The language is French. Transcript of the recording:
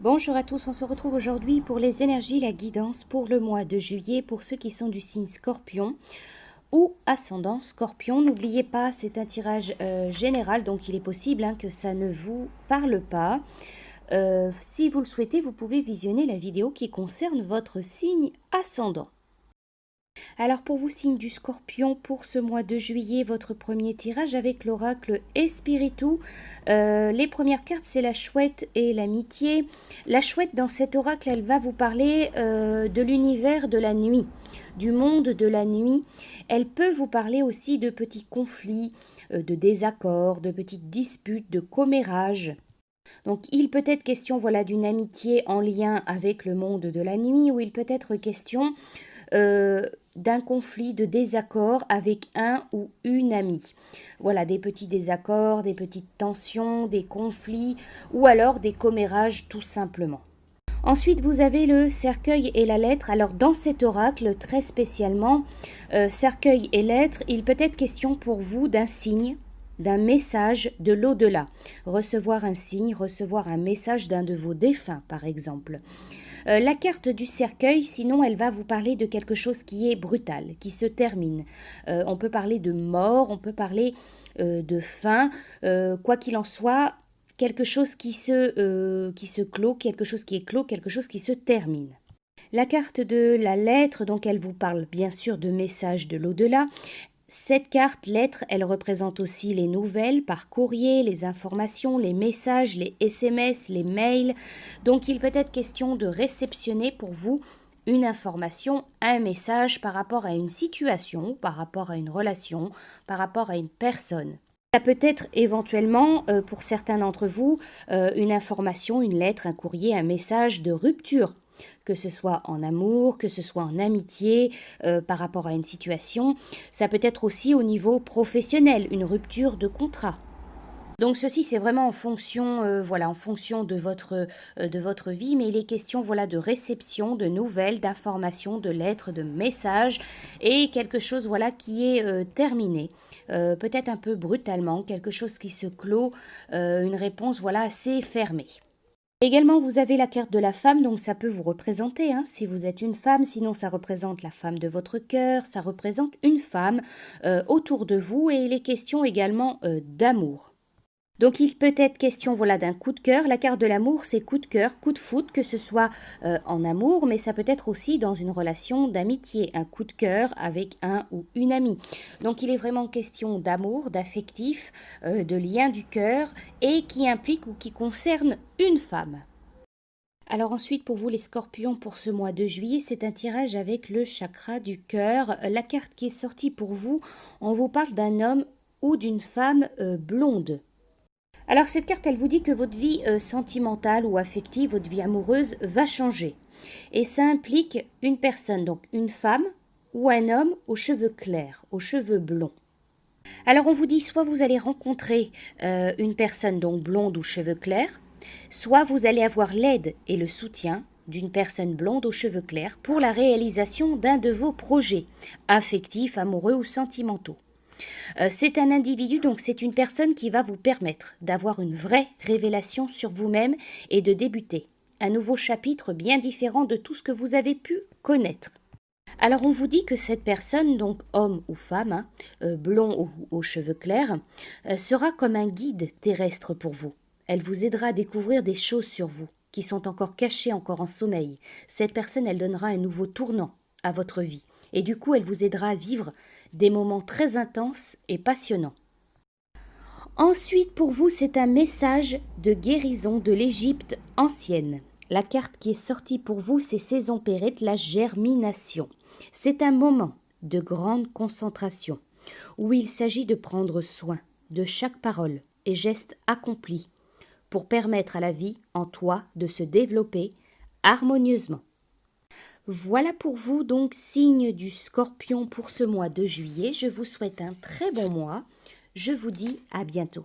Bonjour à tous, on se retrouve aujourd'hui pour les énergies, la guidance pour le mois de juillet pour ceux qui sont du signe Scorpion ou ascendant Scorpion. N'oubliez pas, c'est un tirage général, donc il est possible que ça ne vous parle pas. Si vous le souhaitez, vous pouvez visionner la vidéo qui concerne votre signe ascendant. Alors pour vous, signe du Scorpion, pour ce mois de juillet, votre premier tirage avec l'oracle Espiritu. Les premières cartes, c'est la chouette et l'amitié. La chouette, dans cet oracle, elle va vous parler de l'univers de la nuit, du monde de la nuit. Elle peut vous parler aussi de petits conflits, de désaccords, de petites disputes, de commérages. Donc il peut être question d'une amitié en lien avec le monde de la nuit, ou il peut être question d'un conflit, de désaccord avec un ou une amie. Voilà, des petits désaccords, des petites tensions, des conflits, ou alors des commérages tout simplement. Ensuite, vous avez le cercueil et la lettre. Alors, dans cet oracle, très spécialement, cercueil et lettre, il peut être question pour vous d'un signe, d'un message de l'au-delà. Recevoir un signe, recevoir un message d'un de vos défunts, par exemple. La carte du cercueil, sinon, elle va vous parler de quelque chose qui est brutal, qui se termine. On peut parler de mort, on peut parler de fin. Quoi qu'il en soit, quelque chose qui se clôt, quelque chose qui est clos, quelque chose qui se termine. La carte de la lettre, donc elle vous parle bien sûr de messages de l'au-delà. Cette carte lettre, elle représente aussi les nouvelles par courrier, les informations, les messages, les SMS, les mails. Donc il peut être question de réceptionner pour vous une information, un message par rapport à une situation, par rapport à une relation, par rapport à une personne. Ça peut être éventuellement, pour certains d'entre vous, une information, une lettre, un courrier, un message de rupture, que ce soit en amour, que ce soit en amitié, par rapport à une situation. Ça peut être aussi au niveau professionnel, une rupture de contrat. Donc ceci, c'est vraiment en fonction, en fonction de votre vie, mais il est question, de réception, de nouvelles, d'informations, de lettres, de messages, et quelque chose, qui est terminé, peut-être un peu brutalement, quelque chose qui se clôt, une réponse, assez fermée. Également, vous avez la carte de la femme, donc ça peut vous représenter, si vous êtes une femme, sinon ça représente la femme de votre cœur, ça représente une femme autour de vous, et il est question également d'amour. Donc il peut être question d'un coup de cœur. La carte de l'amour, c'est coup de cœur, coup de foudre, que ce soit en amour, mais ça peut être aussi dans une relation d'amitié, un coup de cœur avec un ou une amie. Donc il est vraiment question d'amour, d'affectif, de lien du cœur, et qui implique ou qui concerne une femme. Alors ensuite, pour vous les scorpions, pour ce mois de juillet, c'est un tirage avec le chakra du cœur. La carte qui est sortie pour vous, on vous parle d'un homme ou d'une femme blonde. Alors cette carte, elle vous dit que votre vie sentimentale ou affective, votre vie amoureuse va changer. Et ça implique une personne, donc une femme ou un homme aux cheveux clairs, aux cheveux blonds. Alors on vous dit soit vous allez rencontrer une personne donc blonde ou cheveux clairs, soit vous allez avoir l'aide et le soutien d'une personne blonde aux cheveux clairs pour la réalisation d'un de vos projets affectifs, amoureux ou sentimentaux. C'est un individu, donc c'est une personne qui va vous permettre d'avoir une vraie révélation sur vous-même et de débuter un nouveau chapitre bien différent de tout ce que vous avez pu connaître. Alors on vous dit que cette personne, donc homme ou femme, blond ou aux cheveux clairs, sera comme un guide terrestre pour vous. Elle vous aidera à découvrir des choses sur vous qui sont encore cachées, encore en sommeil. Cette personne, elle donnera un nouveau tournant à votre vie. Et du coup, elle vous aidera à vivre des moments très intenses et passionnants. Ensuite, pour vous, c'est un message de guérison de l'Égypte ancienne. La carte qui est sortie pour vous, c'est Saison Pérette, la germination. C'est un moment de grande concentration où il s'agit de prendre soin de chaque parole et geste accompli pour permettre à la vie en toi de se développer harmonieusement. Voilà pour vous donc, signe du Scorpion, pour ce mois de juillet. Je vous souhaite un très bon mois. Je vous dis à bientôt.